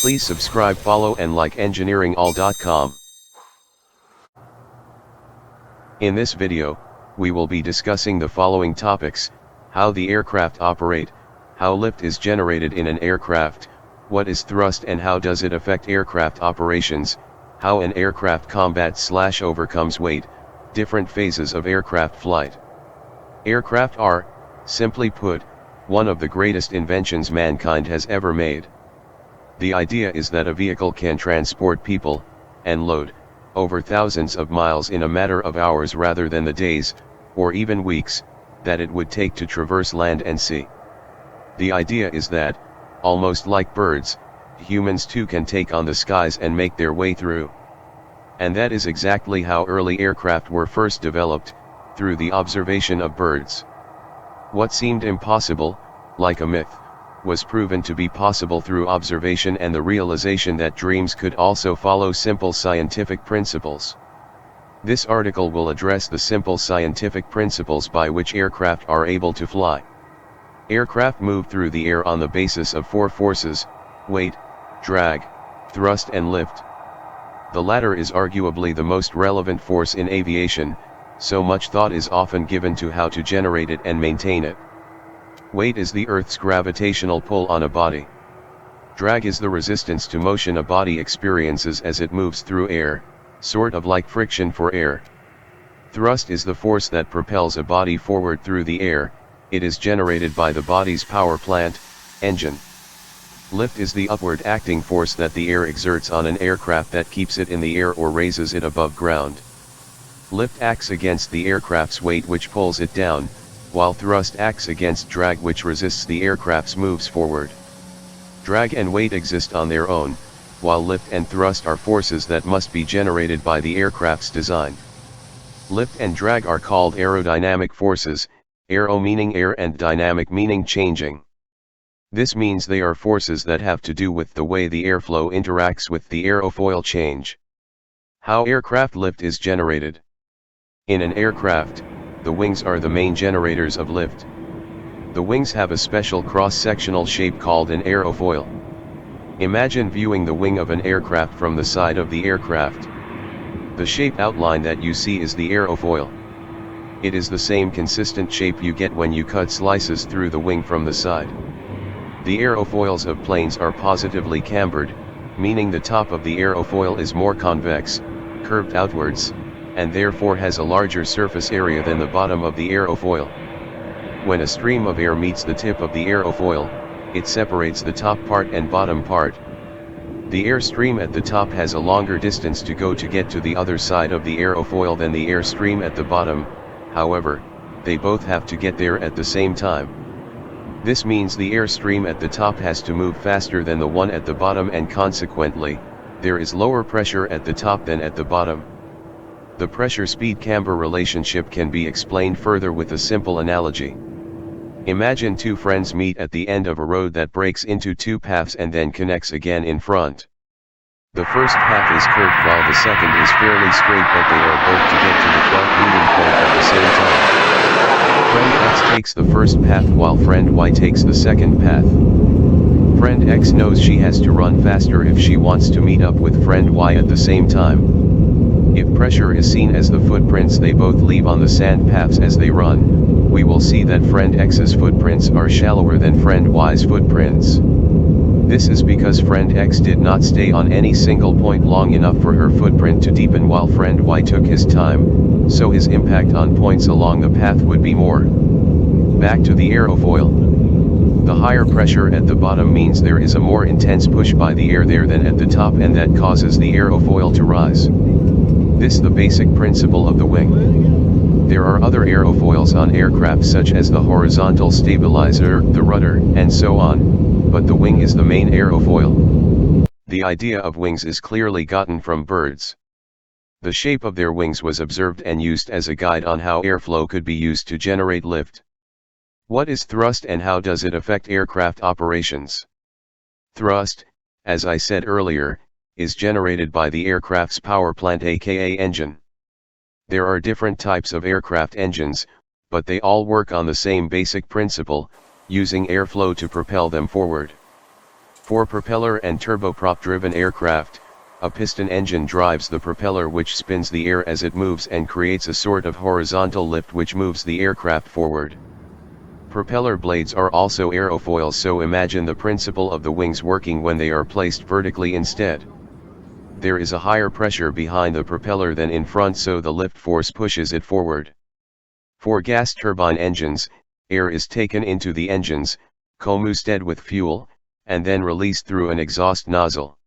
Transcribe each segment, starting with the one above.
Please subscribe, follow and like engineeringall.com. In this video, we will be discussing the following topics: how the aircraft operate, how lift is generated in an aircraft, what is thrust and how does it affect aircraft operations, how an aircraft combats/overcomes weight, different phases of aircraft flight. Aircraft are, simply put, one of the greatest inventions mankind has ever made. The idea is that a vehicle can transport people, and load, over thousands of miles in a matter of hours rather than the days, or even weeks, that it would take to traverse land and sea. The idea is that, almost like birds, humans too can take on the skies and make their way through. And that is exactly how early aircraft were first developed, through the observation of birds. What seemed impossible, like a myth, was proven to be possible through observation and the realization that dreams could also follow simple scientific principles. This article will address the simple scientific principles by which aircraft are able to fly. Aircraft move through the air on the basis of four forces: weight, drag, thrust and lift. The latter is arguably the most relevant force in aviation, so much thought is often given to how to generate it and maintain it. Weight is the Earth's gravitational pull on a body. Drag is the resistance to motion a body experiences as it moves through air, sort of like friction for air. Thrust is the force that propels a body forward through the air. It is generated by the body's power plant, engine. Lift is the upward acting force that the air exerts on an aircraft that keeps it in the air or raises it above ground. Lift acts against the aircraft's weight, which pulls it down, while thrust acts against drag, which resists the aircraft's moves forward. Drag and weight exist on their own, while lift and thrust are forces that must be generated by the aircraft's design. Lift and drag are called aerodynamic forces, aero meaning air and dynamic meaning changing. This means they are forces that have to do with the way the airflow interacts with the aerofoil change. How aircraft lift is generated. In an aircraft, the wings are the main generators of lift. The wings have a special cross-sectional shape called an aerofoil. Imagine viewing the wing of an aircraft from the side of the aircraft. The shape outline that you see is the aerofoil. It is the same consistent shape you get when you cut slices through the wing from the side. The aerofoils of planes are positively cambered, meaning the top of the aerofoil is more convex, curved outwards, and therefore has a larger surface area than the bottom of the aerofoil. When a stream of air meets the tip of the aerofoil, it separates the top part and bottom part. The air stream at the top has a longer distance to go to get to the other side of the aerofoil than the air stream at the bottom. However, they both have to get there at the same time. This means the air stream at the top has to move faster than the one at the bottom, and consequently, there is lower pressure at the top than at the bottom. The pressure-speed camber relationship can be explained further with a simple analogy. Imagine two friends meet at the end of a road that breaks into two paths and then connects again in front. The first path is curved while the second is fairly straight, but they are both to get to the front meeting point at the same time. Friend X takes the first path while friend Y takes the second path. Friend X knows she has to run faster if she wants to meet up with friend Y at the same time. If pressure is seen as the footprints they both leave on the sand paths as they run, we will see that friend X's footprints are shallower than friend Y's footprints. This is because friend X did not stay on any single point long enough for her footprint to deepen, while friend Y took his time, so his impact on points along the path would be more. Back to the aerofoil. The higher pressure at the bottom means there is a more intense push by the air there than at the top, and that causes the aerofoil to rise. This is the basic principle of the wing. There are other aerofoils on aircraft such as the horizontal stabilizer, the rudder, and so on, but the wing is the main aerofoil. The idea of wings is clearly gotten from birds. The shape of their wings was observed and used as a guide on how airflow could be used to generate lift. What is thrust and how does it affect aircraft operations? Thrust, as I said earlier, is generated by the aircraft's power plant, aka engine. There are different types of aircraft engines, but they all work on the same basic principle, using airflow to propel them forward. For propeller and turboprop-driven aircraft, a piston engine drives the propeller which spins the air as it moves and creates a sort of horizontal lift which moves the aircraft forward. Propeller blades are also aerofoils, so imagine the principle of the wings working when they are placed vertically instead. There is a higher pressure behind the propeller than in front, so the lift force pushes it forward. For gas turbine engines, air is taken into the engines, combusted with fuel, and then released through an exhaust nozzle.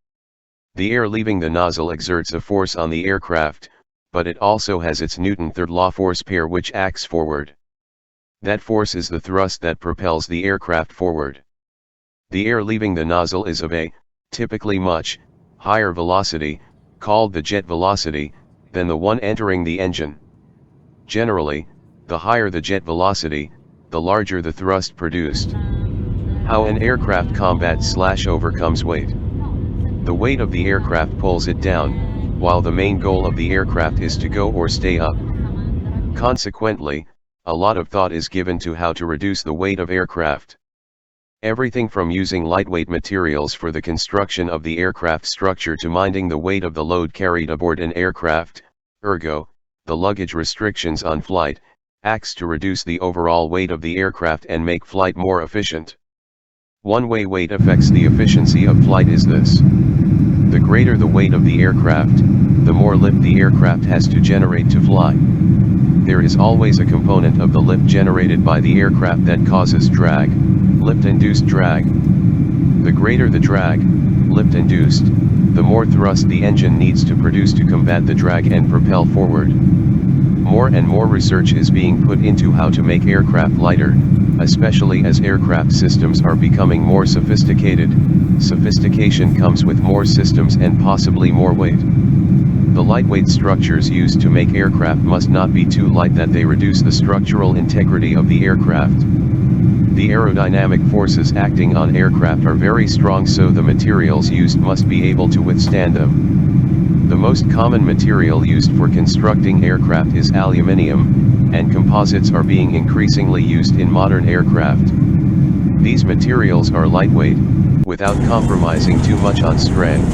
The air leaving the nozzle exerts a force on the aircraft, but it also has its Newton third law force pair which acts forward. That force is the thrust that propels the aircraft forward. The air leaving the nozzle is of a, typically much, higher velocity, called the jet velocity, than the one entering the engine. Generally, the higher the jet velocity, the larger the thrust produced. How an aircraft combats/overcomes weight. The weight of the aircraft pulls it down, while the main goal of the aircraft is to go or stay up. Consequently, a lot of thought is given to how to reduce the weight of aircraft. Everything from using lightweight materials for the construction of the aircraft structure to minding the weight of the load carried aboard an aircraft, ergo, the luggage restrictions on flight, acts to reduce the overall weight of the aircraft and make flight more efficient. One way weight affects the efficiency of flight is this. The greater the weight of the aircraft, the more lift the aircraft has to generate to fly. There is always a component of the lift generated by the aircraft that causes drag, lift-induced drag. The greater the drag, lift-induced, the more thrust the engine needs to produce to combat the drag and propel forward. More and more research is being put into how to make aircraft lighter, especially as aircraft systems are becoming more sophisticated. Sophistication comes with more systems and possibly more weight. The lightweight structures used to make aircraft must not be too light that they reduce the structural integrity of the aircraft. The aerodynamic forces acting on aircraft are very strong, so the materials used must be able to withstand them. The most common material used for constructing aircraft is aluminium, and composites are being increasingly used in modern aircraft. These materials are lightweight, without compromising too much on strength.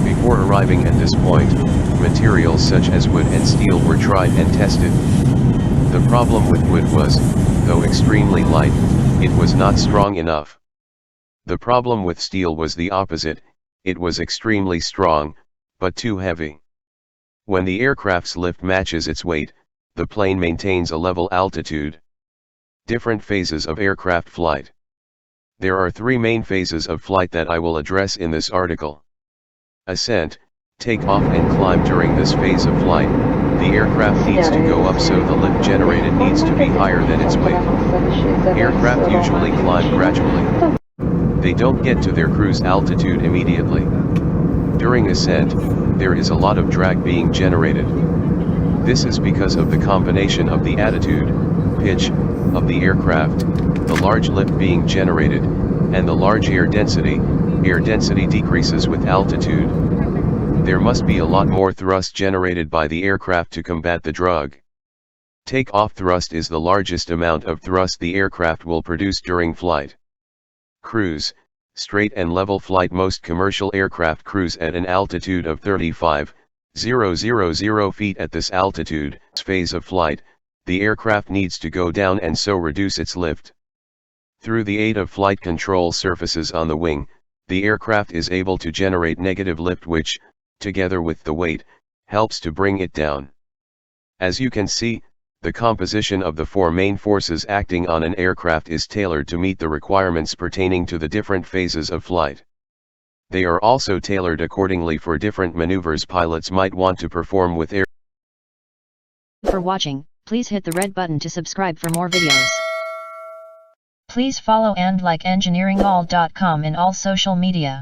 Before arriving at this point, materials such as wood and steel were tried and tested. The problem with wood was, though extremely light, it was not strong enough. The problem with steel was the opposite, it was extremely strong, but too heavy. When the aircraft's lift matches its weight, the plane maintains a level altitude. Different phases of aircraft flight. There are three main phases of flight that I will address in this article. Ascent, take off and climb. During this phase of flight, the aircraft needs to go up, so the lift generated needs to be higher than its weight. Aircraft usually climb gradually. They don't get to their cruise altitude immediately. During ascent, there is a lot of drag being generated. This is because of the combination of the attitude, pitch, of the aircraft, the large lift being generated, and the large air density. Air density decreases with altitude. There must be a lot more thrust generated by the aircraft to combat the drag. Take-off thrust is the largest amount of thrust the aircraft will produce during flight. Cruise, straight and level flight. Most commercial aircraft cruise at an altitude of 35,000 feet. At this altitude, phase of flight, the aircraft needs to go down and so reduce its lift. Through the aid of flight control surfaces on the wing, the aircraft is able to generate negative lift which, together with the weight, helps to bring it down. As you can see, the composition of the four main forces acting on an aircraft is tailored to meet the requirements pertaining to the different phases of flight. They are also tailored accordingly for different maneuvers pilots might want to perform with air. For watching, please hit the red button to subscribe for more videos. Please follow and like engineeringall.com in all social media.